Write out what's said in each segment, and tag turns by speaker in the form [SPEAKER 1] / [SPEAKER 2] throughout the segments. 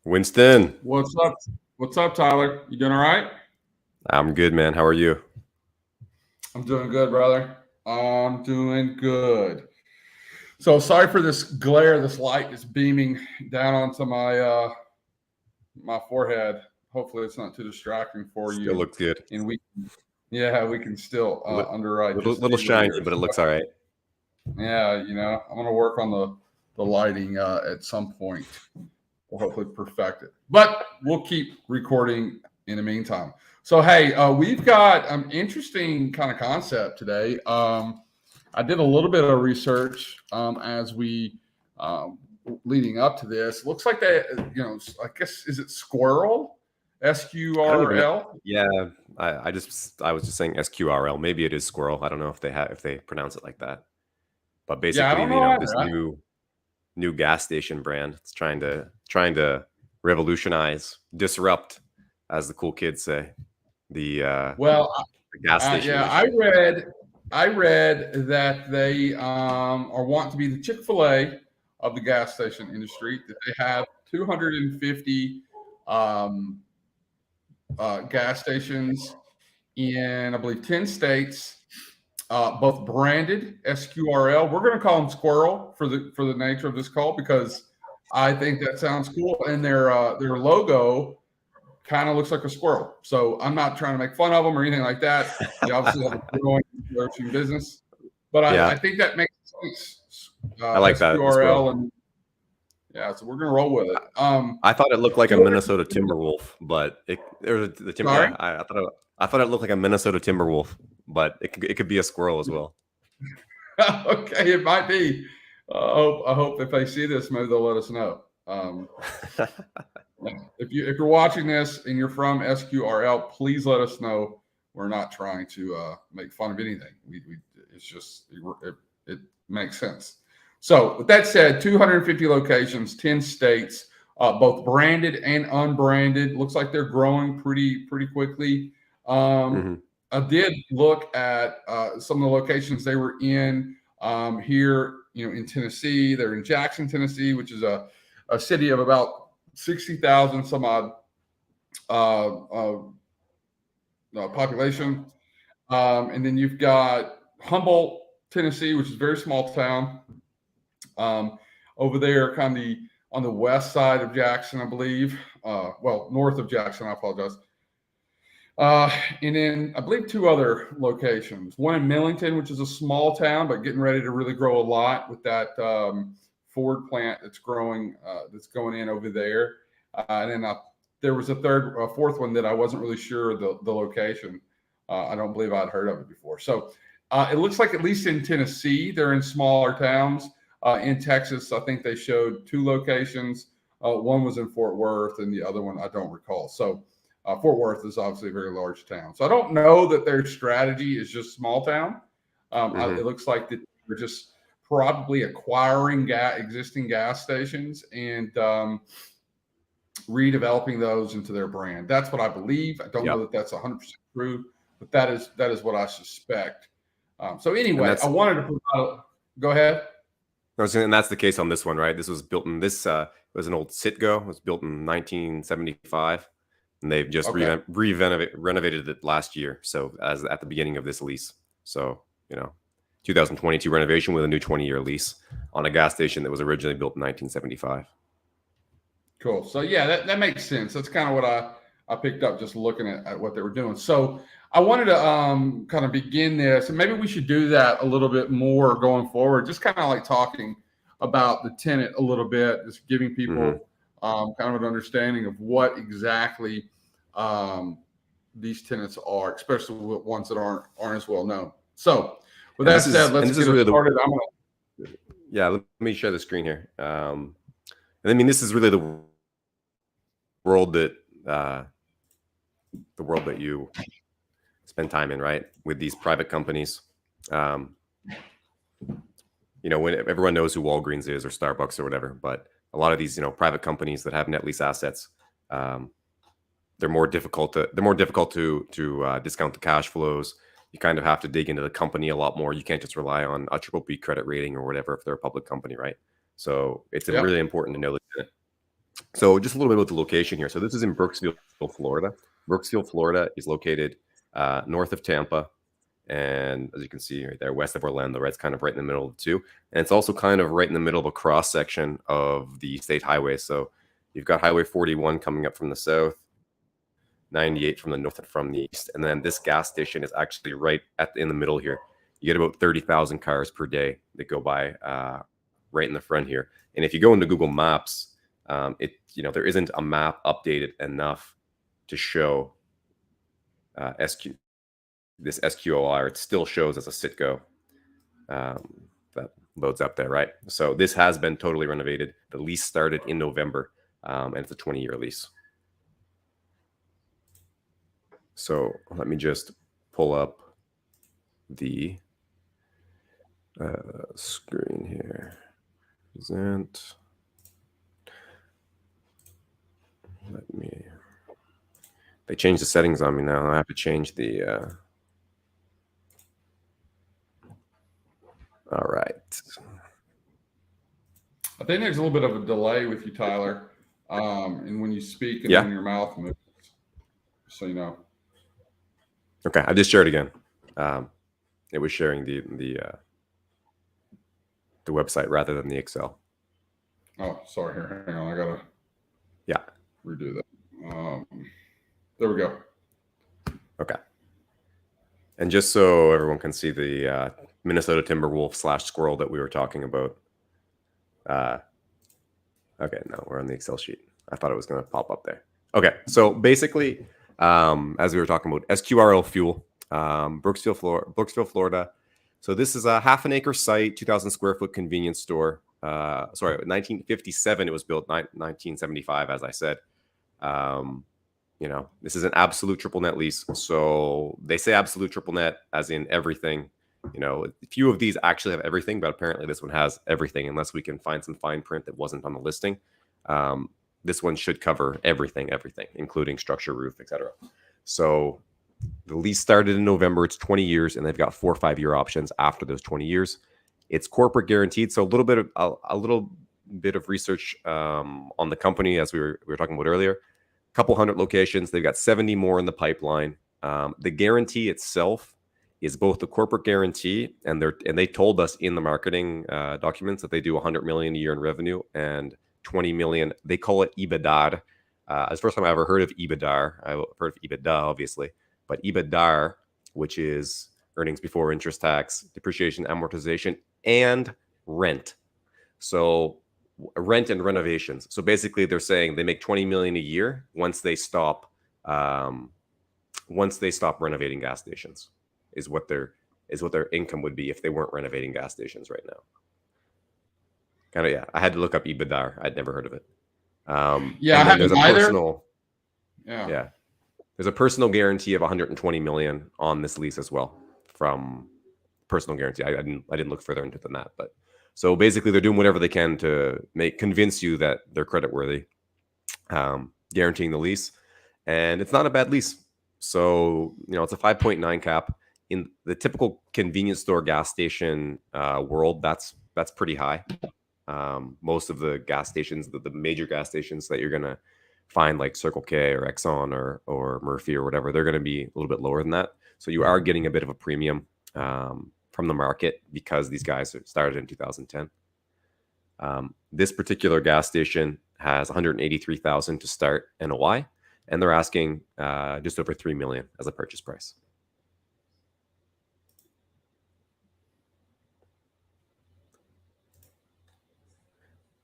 [SPEAKER 1] Winston,
[SPEAKER 2] What's up? What's up, Tyler? You doing all right?
[SPEAKER 1] I'm good, man. How are you?
[SPEAKER 2] I'm doing good, brother. I'm doing good. So sorry for this glare. This light is beaming down onto my forehead. Hopefully, it's not too distracting for
[SPEAKER 1] Still
[SPEAKER 2] you,
[SPEAKER 1] looks good.
[SPEAKER 2] and we can still
[SPEAKER 1] Li-
[SPEAKER 2] underwrite
[SPEAKER 1] Little
[SPEAKER 2] this
[SPEAKER 1] little
[SPEAKER 2] deal
[SPEAKER 1] shiny,
[SPEAKER 2] here.
[SPEAKER 1] but it looks all right.
[SPEAKER 2] Yeah, I'm gonna work on the lighting at some point. We'll hopefully perfect it. But we'll keep recording in the meantime. So, hey, we've got an interesting kind of concept today. I did a little bit of research as we leading up to this. Looks like they, I guess, is it Squirrel?
[SPEAKER 1] I don't even know.
[SPEAKER 2] SQRL?
[SPEAKER 1] Yeah, I was just saying SQRL. Maybe it is squirrel. I don't know if they pronounce it like that. But
[SPEAKER 2] Yeah, I
[SPEAKER 1] basically,
[SPEAKER 2] don't know either.
[SPEAKER 1] this new gas station brand. It's trying to revolutionize, disrupt, as the cool kids say, the uh,
[SPEAKER 2] Well,
[SPEAKER 1] the gas station
[SPEAKER 2] yeah,
[SPEAKER 1] industry.
[SPEAKER 2] I read that they are want to be the Chick-fil-A of the gas station industry. That they have 250 um, gas stations in, I believe, 10 states, both branded SQRL. We're going to call them Squirrel for the nature of this call because I think that sounds cool, and their logo kind of looks like a squirrel. So I'm not trying to make fun of them or anything like that. They obviously have a growing flourishing business, but I
[SPEAKER 1] Yeah,
[SPEAKER 2] think that makes sense.
[SPEAKER 1] I like that, the
[SPEAKER 2] SQRL,
[SPEAKER 1] squirrel.
[SPEAKER 2] and yeah, so we're gonna roll with it.
[SPEAKER 1] I thought it looked like a
[SPEAKER 2] 200
[SPEAKER 1] Minnesota Timberwolf, but it or the timber.
[SPEAKER 2] sorry.
[SPEAKER 1] Yeah, I thought it looked like a Minnesota Timberwolf, but it could be a squirrel as well.
[SPEAKER 2] Okay, it might be. I hope if they see this, maybe they'll let us know. If you're watching this and you're from SQRL, please let us know. We're not trying to make fun of anything. It's just it makes sense. So with that said, 250 locations, 10 states, both branded and unbranded. Looks like they're growing pretty quickly. Um,
[SPEAKER 1] hmm
[SPEAKER 2] I did look at some of the locations they were in here, in Tennessee. They're in Jackson, Tennessee, which is a city of about 60,000 some odd uh, uh, population. And then you've got Humboldt, Tennessee, which is a very small town. Over there, kind of on the west side of Jackson, I believe. Well, north of Jackson, I apologize. Uh, and then I believe two other locations. One in Millington, which is a small town, but getting ready to really grow a lot with that Ford plant that's going in over there. And then there was a fourth one that I wasn't really sure the location. I don't believe I'd heard of it before. So it looks like at least in Tennessee, they're in smaller towns. In Texas, I think they showed two locations. One was in Fort Worth, and the other one I don't recall. So Fort Worth is obviously a very large town. So I don't know that their strategy is just small town. It
[SPEAKER 1] hmm
[SPEAKER 2] looks like that they're just probably acquiring existing gas stations and redeveloping those into their brand. That's what I believe. I don't know
[SPEAKER 1] Yep.
[SPEAKER 2] that that's 100% true, but that is what I suspect. So
[SPEAKER 1] And
[SPEAKER 2] anyway, I
[SPEAKER 1] that's
[SPEAKER 2] wanted to go ahead.
[SPEAKER 1] and that's the case on this one, right? This was built in this. It was an old Citgo. It was built in 1975, and they've just
[SPEAKER 2] Okay.
[SPEAKER 1] renovated it last year. So as at the beginning of this lease, so 2022 renovation with a new 20-year lease on a gas station that was originally built in 1975.
[SPEAKER 2] Cool. So yeah, that makes sense. That's kind of what I picked up just looking at what they were doing. So I wanted to kind of begin this, and maybe we should do that a little bit more going forward. Just kind of like talking about the tenant a little bit, just giving
[SPEAKER 1] hmm
[SPEAKER 2] people kind of an understanding of what exactly um, these tenants are, especially with ones that aren't as well known. So with
[SPEAKER 1] And
[SPEAKER 2] that said, let's
[SPEAKER 1] this is
[SPEAKER 2] get it
[SPEAKER 1] really the
[SPEAKER 2] started. I'm gonna
[SPEAKER 1] yeah. Let me share the screen here. And I mean, this is really world that uh, the world that you spend time in, right? With these private companies. Um, when everyone knows who Walgreens is or Starbucks or whatever, but a lot of these, private companies that have net lease assets, um, they're more difficult to discount the cash flows. You kind of have to dig into the company a lot more. You can't just rely on a triple B credit rating or whatever if they're a public company, right? So it's
[SPEAKER 2] Yep.
[SPEAKER 1] really important to know the tenant. So just a little bit about the location here. So this is in Brooksville, Florida. Brooksville, Florida is located north of Tampa. And as you can see right there, west of Orlando, right? It's kind of right in the middle of the two. And it's also kind of right in the middle of a cross section of the state highway. So you've got Highway 41 coming up from the south, 98 from the north and from the east. And then this gas station is actually right in the middle here. You get about 30,000 cars per day that go by right in the front here. And if you go into Google Maps, there isn't a map updated enough to show this SQRL. It still shows as a Citgo that loads up there, right? So this has been totally renovated. The lease started in November, and it's a 20-year lease. So let me just pull up the screen here. Present. They changed the settings on me now. I have to change the. All right.
[SPEAKER 2] I think there's a little bit of a delay with you, Tyler, and when you speak and
[SPEAKER 1] Yeah.
[SPEAKER 2] when your mouth moves. So you know.
[SPEAKER 1] Okay, I just shared again. It was sharing the website rather than the Excel.
[SPEAKER 2] Oh, sorry. Here, hang on. I gotta.
[SPEAKER 1] Yeah.
[SPEAKER 2] Redo that. There we go.
[SPEAKER 1] Okay. And just so everyone can see the Minnesota Timberwolf / squirrel that we were talking about. Okay, no, we're on the Excel sheet. I thought it was going to pop up there. Okay, so basically, as we were talking about, SQRL Fuel, Brooksville, Florida. So this is a half an acre site, 2,000 square foot convenience store. 1957 it was built, 1975, as I said. This is an absolute triple net lease. So they say absolute triple net as in everything. A few of these actually have everything, but apparently this one has everything unless we can find some fine print that wasn't on the listing. This one should cover everything, including structure, roof, etc. So the lease started in November. It's 20 years, and they've got 4 or 5 year options after those 20 years. It's corporate guaranteed. So a little bit of research on the company, as we were talking about earlier. A couple hundred locations. They've got 70 more in the pipeline. The guarantee itself is both the corporate guarantee, and they told us in the marketing documents that they do 100 million a year in revenue and 20 million. They call it EBITDA. It's the first time I ever heard of EBITDA. I've heard of EBITDA, obviously, but EBITDA, which is earnings before interest, tax, depreciation, amortization, and rent. So rent and renovations. So basically, they're saying they make 20 million a year once they stop renovating gas stations. Is what their income would be if they weren't renovating gas stations right now. Kind of, yeah. I had to look up EBITDA. I'd never heard of it.
[SPEAKER 2] Yeah, I haven't either.
[SPEAKER 1] Yeah. There's a personal guarantee of 120 million on this lease as well from personal guarantee. I didn't look further into than that, but so basically they're doing whatever they can to convince you that they're creditworthy, guaranteeing the lease, and it's not a bad lease. So it's a 5.9 cap. In the typical convenience store gas station world, that's pretty high. Most of the gas stations, the major gas stations that you're gonna find, like Circle K or Exxon or Murphy or whatever, they're gonna be a little bit lower than that. So you are getting a bit of a premium from the market because these guys started in 2010. This particular gas station has 183,000 to start NOI, and they're asking just over 3 million as a purchase price.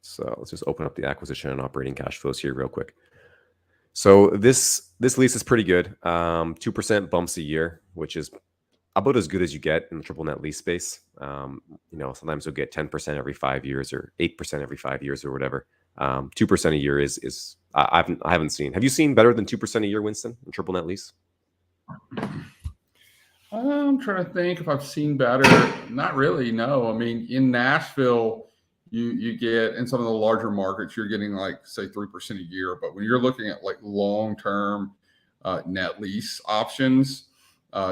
[SPEAKER 1] So let's just open up the acquisition and operating cash flows here real quick. So this lease is pretty good. 2% bumps a year, which is about as good as you get in the triple net lease space. Sometimes you'll get 10% every 5 years or 8% every 5 years or whatever. 2% a year is I haven't seen. Have you seen better than 2% a year, Winston, in triple net lease?
[SPEAKER 2] I'm trying to think if I've seen better. Not really. No. I mean, in Nashville, you get in some of the larger markets, you're getting like say 3% a year. But when you're looking at like long-term net lease options,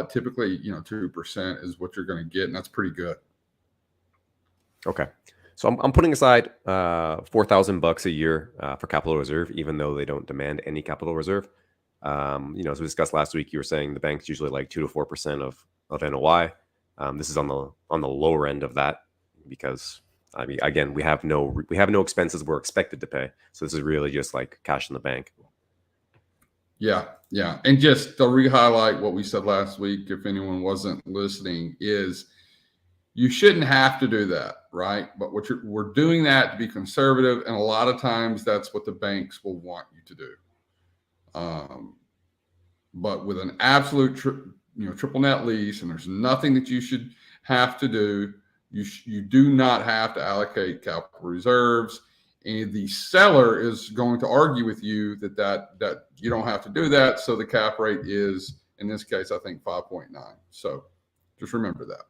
[SPEAKER 2] typically 2% is what you're going to get, and that's pretty good.
[SPEAKER 1] Okay. So I'm putting aside $4,000 a year for capital reserve, even though they don't demand any capital reserve. As we discussed last week, you were saying the banks usually like 2 to 4% of NOI. This is on the lower end of that because again, we have no expenses we're expected to pay. So this is really just like cash in the bank.
[SPEAKER 2] Yeah. And just to re-highlight what we said last week, if anyone wasn't listening, is you shouldn't have to do that, right? But we're doing that to be conservative, and a lot of times that's what the banks will want you to do. But with an absolute triple net lease, and there's nothing that you should have to do. You do not have to allocate capital reserves, and the seller is going to argue with you that you don't have to do that. So the cap rate is, in this case, I think 5.9. So just remember that.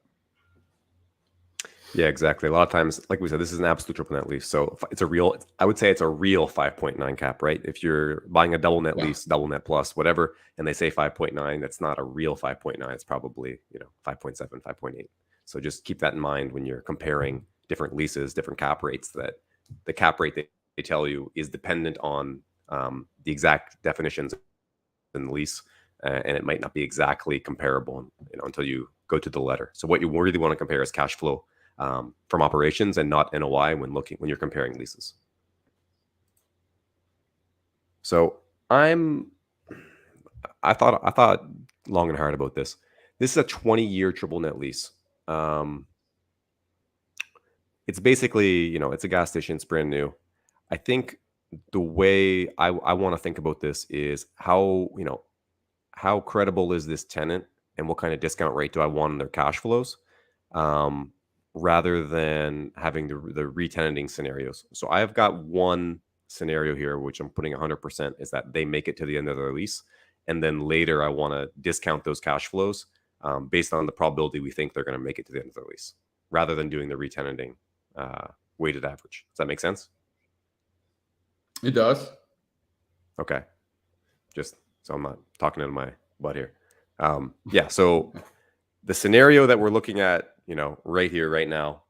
[SPEAKER 1] Yeah, exactly. A lot of times, like we said, this is an absolute triple net lease. So I would say it's a real 5.9 cap, right? If you're buying a double net lease, double net plus, whatever, and they say 5.9, that's not a real 5.9. It's probably, 5.7, 5.8. So just keep that in mind when you're comparing different leases, different cap rates, that the cap rate that they tell you is dependent on the exact definitions in the lease, and it might not be exactly comparable, until you go to the letter. So what you really want to compare is cash flow from operations and not NOI when you're comparing leases. So I thought long and hard about this. This is a 20-year triple net lease. It's basically, it's a gas station. It's brand new. I think the way I want to think about this is how credible is this tenant and what kind of discount rate do I want in their cash flows, rather than having the re-tenanting scenarios. So I've got one scenario here, which I'm putting 100%, is that they make it to the end of their lease. And then later I want to discount those cash flows based on the probability we think they're going to make it to the end of their lease, rather than doing the re-tenanting weighted average. Does that make sense?
[SPEAKER 2] It does.
[SPEAKER 1] Okay. Just so I'm not talking into my butt here. Yeah. So the scenario that we're looking at, right here, right now,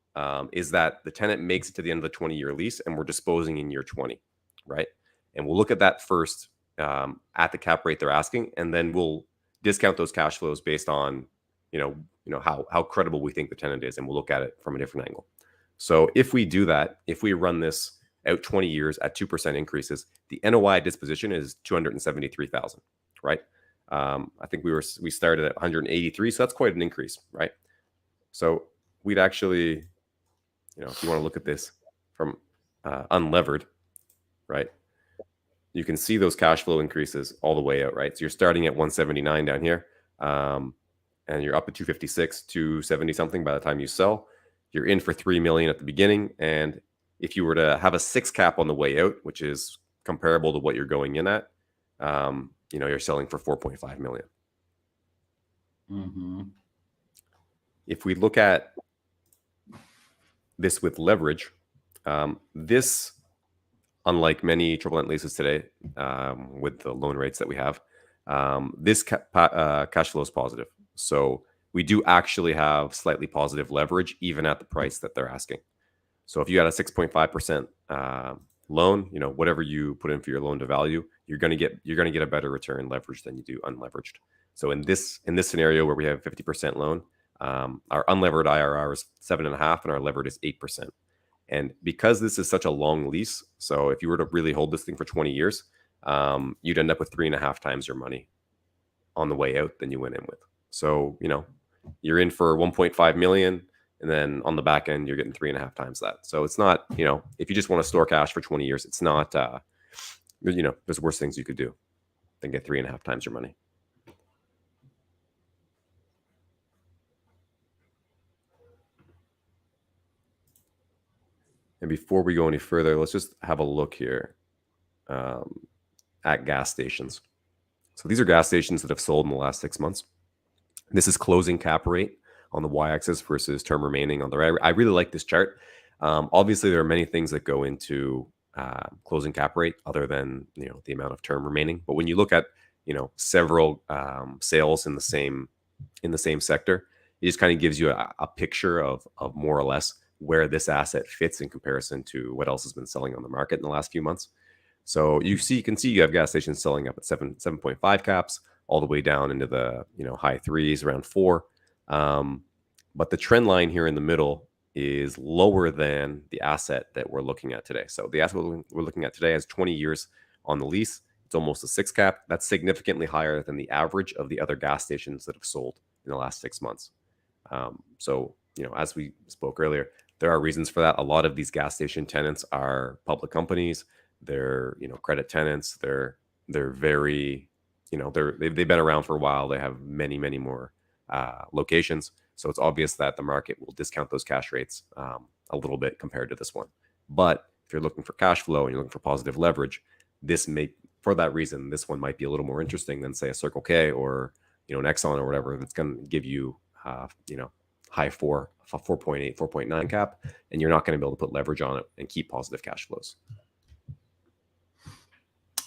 [SPEAKER 1] is that the tenant makes it to the end of the 20-year lease and we're disposing in year 20, right? And we'll look at that first at the cap rate they're asking, and then we'll discount those cash flows based on, how credible we think the tenant is, and we'll look at it from a different angle. So if we do that, if we run this out 20 years at 2% increases, the NOI disposition is $273,000, right? I think we started at 183, so that's quite an increase, right? So we'd actually, if you want to look at this from unlevered, right, you can see those cash flow increases all the way out, right? So you're starting at 179 down here, and you're up to 256, 270 something by the time you sell. You're in for $3 million at the beginning, and if you were to have a 6 cap on the way out, which is comparable to what you're going in at, you're selling for $4.5 million.
[SPEAKER 2] Mm-hmm.
[SPEAKER 1] If we look at this with leverage, this, unlike many triple net leases today, with the loan rates that we have, this cash flow is positive. So we do actually have slightly positive leverage even at the price that they're asking. So if you got a 6.5% loan, whatever you put in for your loan to value, you're going to get a better return leverage than you do unleveraged. So in this scenario where we have 50% loan, our unlevered IRR is 7.5% and our levered is 8%. And because this is such a long lease, so if you were to really hold this thing for 20 years, you'd end up with 3.5 times your money on the way out than you went in with. So, you're in for 1.5 million. And then on the back end, you're getting 3.5 times that. So it's not, if you just want to store cash for 20 years, it's not, there's worse things you could do than get 3.5 times your money. And before we go any further, let's just have a look here at gas stations. So these are gas stations that have sold in the last 6 months. This is closing cap rate on the y-axis versus term remaining on the right. I really like this chart. Obviously, there are many things that go into closing cap rate other than the amount of term remaining. But when you look at several sales in the same sector, it just kind of gives you a picture of more or less where this asset fits in comparison to what else has been selling on the market in the last few months. So you can see you have gas stations selling up at 7.5 caps, all the way down into the high threes, around 4. But the trend line here in the middle is lower than the asset that we're looking at today. So the asset we're looking at today has 20 years on the lease. It's almost a 6 cap. That's significantly higher than the average of the other gas stations that have sold in the last 6 months. So as we spoke earlier, there are reasons for that. A lot of these gas station tenants are public companies. They're credit tenants. They're very they've been around for a while. They have many more locations. So it's obvious that the market will discount those cash rates a little bit compared to this one. But if you're looking for cash flow and you're looking for positive leverage, for that reason, this one might be a little more interesting than, say, a Circle K or an Exxon or whatever that's going to give you high 4.8, 4.9 cap, and you're not going to be able to put leverage on it and keep positive cash flows.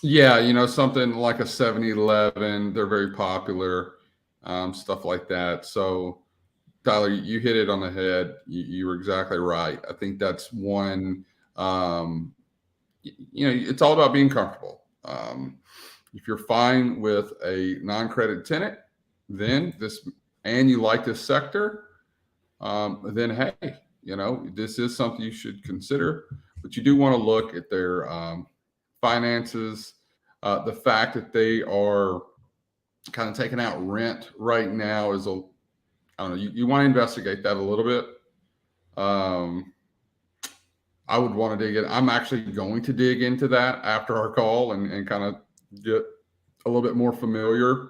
[SPEAKER 2] Yeah, something like a 7-Eleven, they're very popular, stuff like that. So, Tyler, you hit it on the head. You were exactly right. I think that's one, it's all about being comfortable. If you're fine with a non-credit tenant, then and you like this sector, then hey, this is something you should consider. But you do want to look at their finances, the fact that they are kind of taking out rent right now is I don't know. You want to investigate that a little bit. I would want to dig in. I'm actually going to dig into that after our call and kind of get a little bit more familiar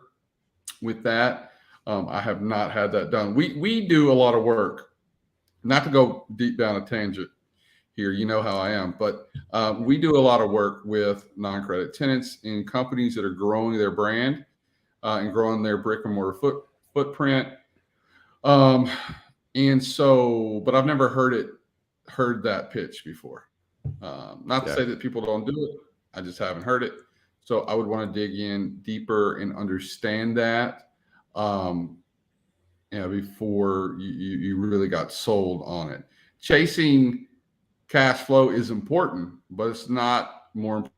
[SPEAKER 2] with that. I have not had that done. We do a lot of work, not to go deep down a tangent here. You know how I am, but we do a lot of work with non-credit tenants in companies that are growing their brand and growing their brick and mortar footprint. And so, but I've never heard that pitch before. Not to say that people don't do it. I just haven't heard it. So I would want to dig in deeper and understand that, before you really got sold on it. Chasing cash flow is important, but it's not more important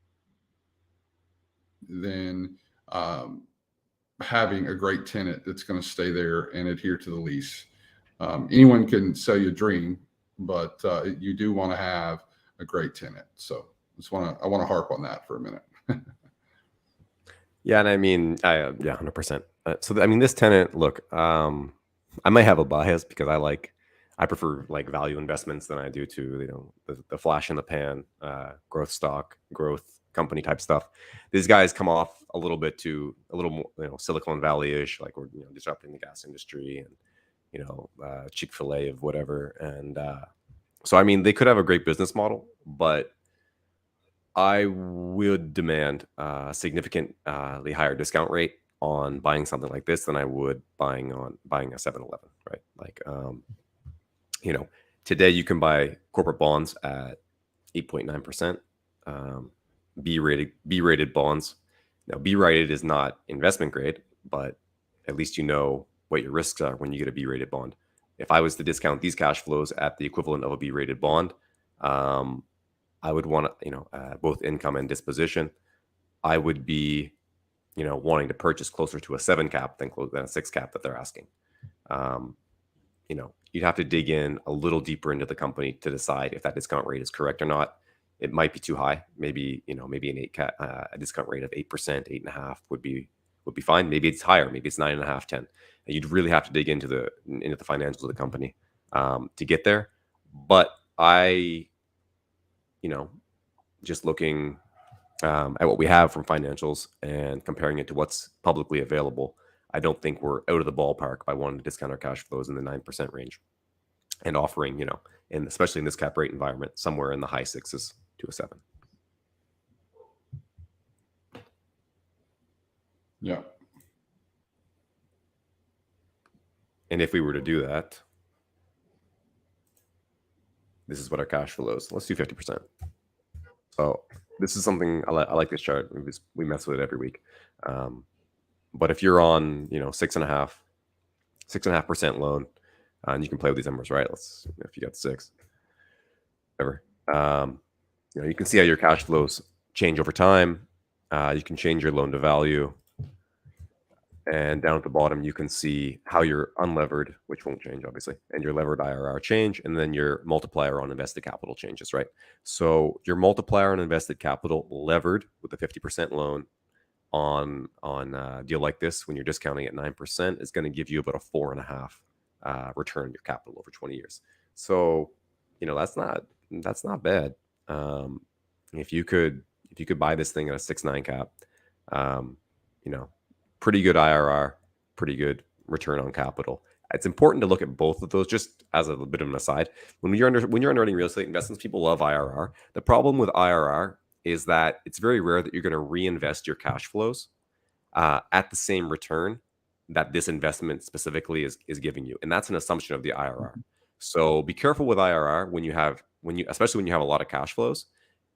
[SPEAKER 2] than having a great tenant that's going to stay there and adhere to the lease. Anyone can sell you a dream, but you do want to have a great tenant. So I want to harp on that for a minute.
[SPEAKER 1] Yeah, and I mean, 100%. So this tenant, look, I might have a bias because I prefer like value investments than I do to the flash in the pan, growth company type stuff. These guys come off a little more Silicon Valley-ish, like we're disrupting the gas industry and Chick-fil-A of whatever. And so they could have a great business model, but I would demand a significantly higher discount rate on buying something like this than I would buying a 7-Eleven, right? Like, today you can buy corporate bonds at 8.9%, B-rated bonds. Now, B-rated is not investment grade, but at least you know what your risks are when you get a B-rated bond. If I was to discount these cash flows at the equivalent of a B-rated bond, I would want both income and disposition. I would be, wanting to purchase closer to a 7 cap than a 6 cap that they're asking. You'd have to dig in a little deeper into the company to decide if that discount rate is correct or not. It might be too high. Maybe an 8 cap, a discount rate of 8%, 8.5 would be fine. Maybe it's higher. Maybe it's 9.5, 10. And you'd really have to dig into the financials of the company to get there. But just looking at what we have from financials and comparing it to what's publicly available, I don't think we're out of the ballpark by wanting to discount our cash flows in the 9% range and offering, and especially in this cap rate environment, somewhere in the high 6s to a 7.
[SPEAKER 2] Yeah.
[SPEAKER 1] And if we were to do that, this is what our cash flow is. Let's do 50%. So this is something I like this chart. We mess with it every week. But if you're on, 6.5% loan, and you can play with these numbers, right? If you got 6, whatever. You can see how your cash flows change over time. You can change your loan to value. And down at the bottom, you can see how your unlevered, which won't change, obviously, and your levered IRR change, and then your multiplier on invested capital changes, right? So your multiplier on invested capital levered with a 50% loan on a deal like this, when you're discounting at 9%, is going to give you about a 4.5 return on your capital over 20 years. So, that's not bad. If you could buy this thing at a 6.9 cap, pretty good IRR, pretty good return on capital. It's important to look at both of those. Just as a bit of an aside, when you're underwriting real estate investments, people love IRR. The problem with IRR is that it's very rare that you're going to reinvest your cash flows at the same return that this investment specifically is giving you, and that's an assumption of the IRR. So be careful with IRR especially when you have a lot of cash flows,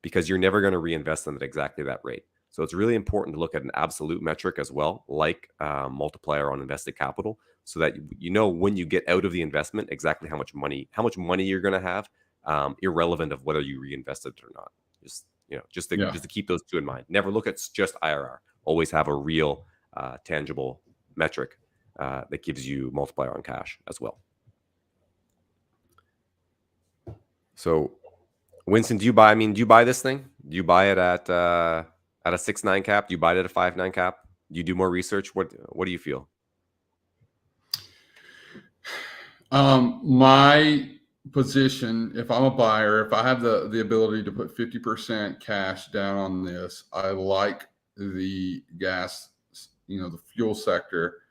[SPEAKER 1] because you're never going to reinvest them at exactly that rate. So it's really important to look at an absolute metric as well, like multiplier on invested capital, so that when you get out of the investment exactly how much money you're going to have, irrelevant of whether you reinvested it or not. Just to keep those two in mind. Never look at just IRR. Always have a real tangible metric that gives you multiplier on cash as well. So, Winston, do you buy this thing? Do you buy it at a 6.9 cap? Do you buy it at a 5.9 cap? Do you do more research? What do you feel?
[SPEAKER 2] My position, if I'm a buyer, if I have the ability to put 50% cash down on this, I like the gas, the fuel sector,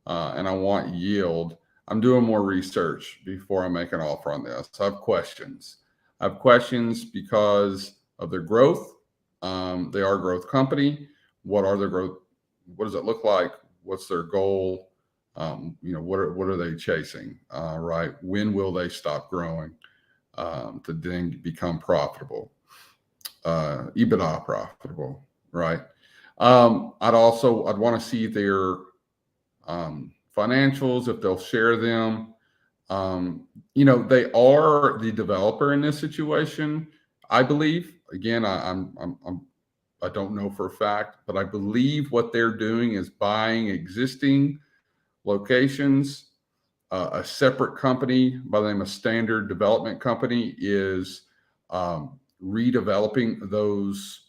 [SPEAKER 2] and I want yield. I'm doing more research before I make an offer on this. I have questions. I have questions because of their growth. They are a growth company. What are their growth? What does it look like? What's their goal? What are they chasing? Right? When will they stop growing to then become profitable? EBITDA profitable, right? I'd want to see their financials, if they'll share them. They are the developer in this situation, I believe. Again, I don't know for a fact, but I believe what they're doing is buying existing locations. A separate company by the name of Standard Development Company is redeveloping those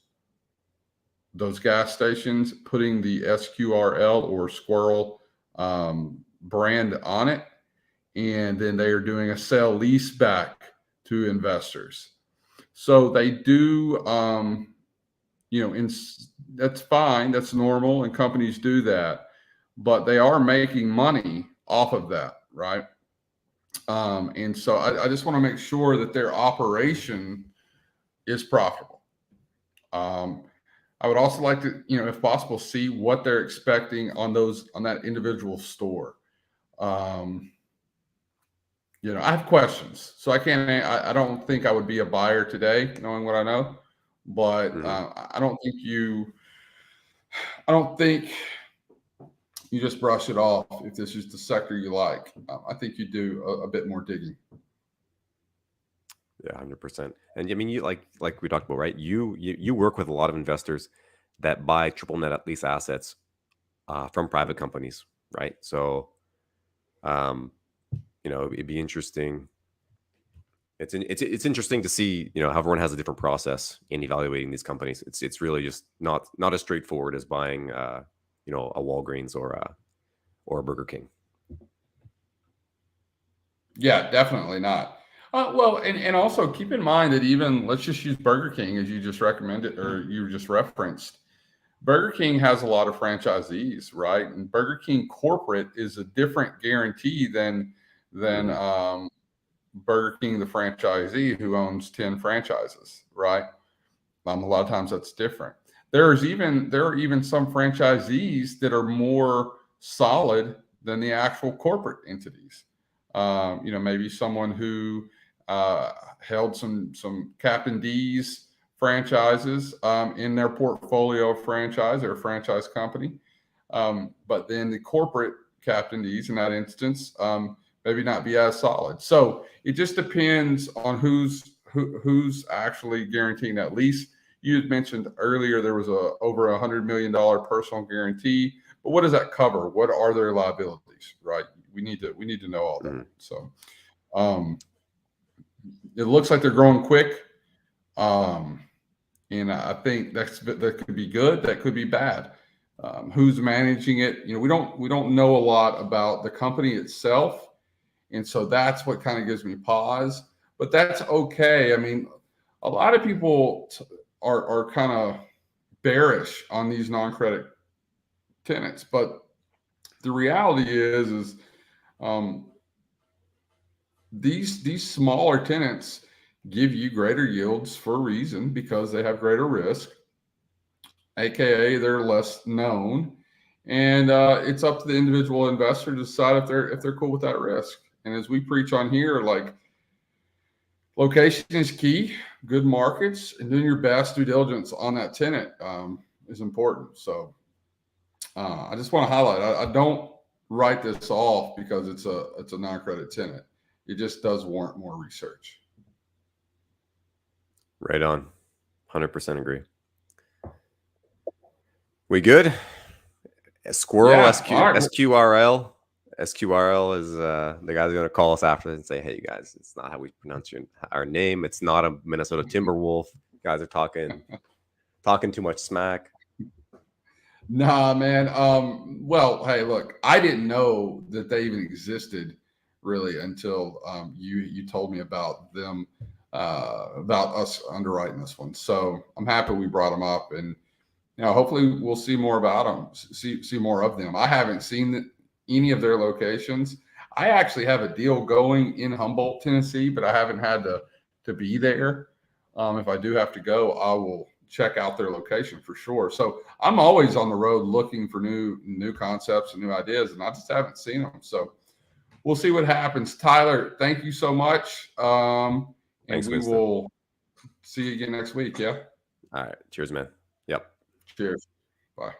[SPEAKER 2] gas stations, putting the SQRL or SQRL brand on it, and then they are doing a sale lease back to investors. So they do, that's fine, that's normal, and companies do that, but they are making money off of that, right? And so I just want to make sure that their operation is profitable. I would also like to, if possible, see what they're expecting on that individual store. I have questions, so I don't think I would be a buyer today, knowing what I know, but I don't think you just brush it off if this is the sector you like. I think you do a bit more digging.
[SPEAKER 1] Yeah, 100%. And you like we talked about, right? You work with a lot of investors that buy triple net lease assets from private companies, right? So, it'd be interesting. It's interesting to see, how everyone has a different process in evaluating these companies. It's really just not as straightforward as buying, a Walgreens or a Burger King.
[SPEAKER 2] Yeah, definitely not. Well, and also keep in mind that even, let's just use Burger King as you just recommended, or you just referenced. Burger King has a lot of franchisees, right? And Burger King corporate is a different guarantee than Burger King, the franchisee who owns 10 franchises, right? A lot of times that's different. There are even some franchisees that are more solid than the actual corporate entities. Maybe someone who held some Captain D's franchises in their portfolio of franchise or franchise company. But then the corporate Captain D's in that instance maybe not be as solid. So it just depends on who's who's actually guaranteeing that lease. You had mentioned earlier there was over $100 million personal guarantee, but what does that cover? What are their liabilities? Right? We need to know all that. So it looks like they're growing quick. And I think that could be good. That could be bad. Who's managing it? We don't know a lot about the company itself, and so that's what kind of gives me pause. But that's okay. I mean, a lot of people are kind of bearish on these non-credit tenants, but the reality is these smaller tenants give you greater yields for a reason, because they have greater risk, aka they're less known, and it's up to the individual investor to decide if they're cool with that risk. And as we preach on here, like, location is key, good markets, and doing your best due diligence on that tenant is important. So I just want to highlight, I don't write this off because it's a non-credit tenant. It just does warrant more research.
[SPEAKER 1] Right on. 100% agree. We good? SQRL,
[SPEAKER 2] Yeah, right.
[SPEAKER 1] SQRL. SQRL is the guy's going to call us after and say, hey, you guys, it's not how we pronounce our name. It's not a Minnesota Timberwolf. You guys are talking too much smack.
[SPEAKER 2] Nah, man. Well, hey, look, I didn't know that they even existed really until you told me about them, about us underwriting this one. So I'm happy we brought them up, and hopefully we'll see more about them, see more of them. I haven't seen any of their locations. I actually have a deal going in Humboldt, Tennessee, but I haven't had to be there. If I do have to go, I will check out their location for sure. So I'm always on the road looking for new concepts and new ideas, and I just haven't seen them. So we'll see what happens. Tyler, thank you so much.
[SPEAKER 1] Thanks,
[SPEAKER 2] and we
[SPEAKER 1] Winston.
[SPEAKER 2] will see you again next week. Yeah.
[SPEAKER 1] All right. Cheers, man. Yep.
[SPEAKER 2] Cheers. Bye.